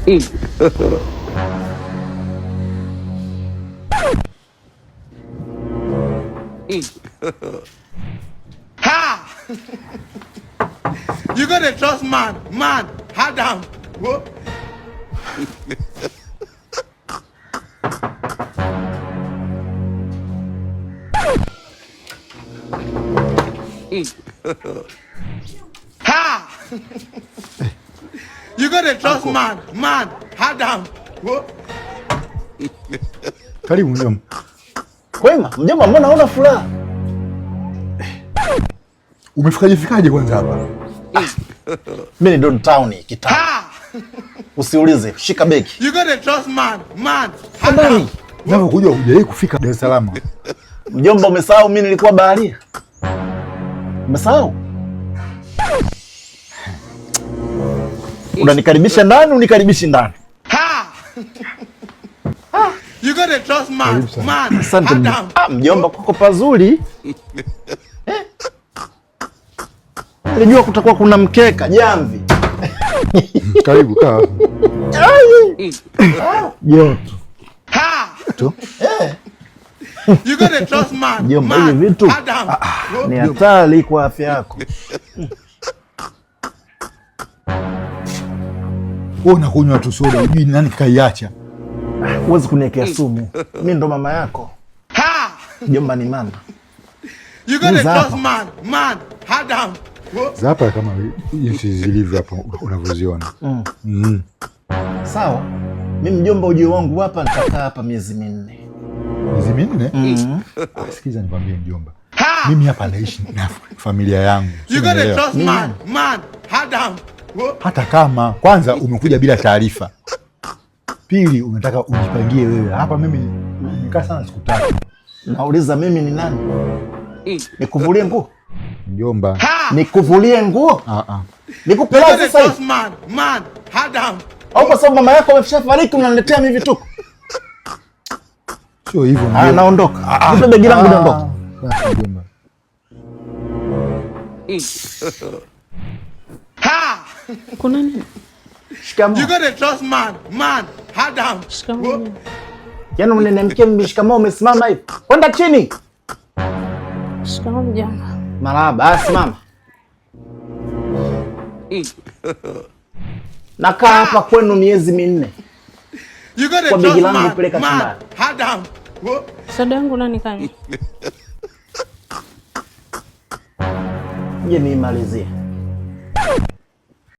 Ha! You gotta trust man. Man, Adam. What? Ha! You gotta trust man. Man, Adam. What? Karibu mjomba. Kwema, mjomba, mbona huna furaha? Umefikaje kwanza hapa? Mimi ni Don Town kitaa. Usiulize, shika beki. You gotta trust man. Man, Adam. Ndio kuja hujawahi kufika Dar es Salaam. Mjomba, umesahau mimi nilikuwa baharia? Umesahau? Unanikaribisha ndani, unikaribishi ndani. You gotta trust man. Man, Asante Adam. mjomba, kuko pazuri. Nilijua kutakuwa kuna mkeka, jamvi. Karibu kaa. Joto. You gotta trust man. Mjomba, hivi vitu ni hatari kwa afya yako. Wewe unakunywa tu soda, hujui nani kaiacha. Huwezi kuniwekea sumu. Mimi ndo mama yako. Mjomba ni mama. You gotta trust man. Man, Adam. Zapa kama jinsi zilivyo hapo unavyoziona. Sawa. Mimi mjomba, ujio wangu hapa nitakaa hapa miezi 4. Miezi 4? Sikiza nikwambie mjomba. Mimi hapa naishi na familia yangu. You gotta trust man. Man, Adam. Hata kama kwanza umekuja bila taarifa. Pili unataka ujipangie wewe. Hapa mimi nikaa sana siku 3. Nauliza mimi ni nani? Nikuvulie nguo? Mjomba. Nikuvulie nguo? Nikupeleke sasa hivi. Man, Adam. Au kwa sababu mama yako ameshafariki unaniletea mimi vituko? Sio hivyo mjomba. Naondoka. Nipe begi langu niondoke. Mjomba. Kuna nini? Shikamoo. You gotta trust man. Man, Adam. Shikamoo. Yaani unaniamkia mimi shikamoo umesimama hivi. Kwenda chini. Shikamoo mjomba. Marahaba, simama. Nakaa hapa kwenu miezi 4. You gotta kwa trust begi langu man. peleka Man, chumbani. Adam. Soda yangu nani kanya? Je, niimalizie.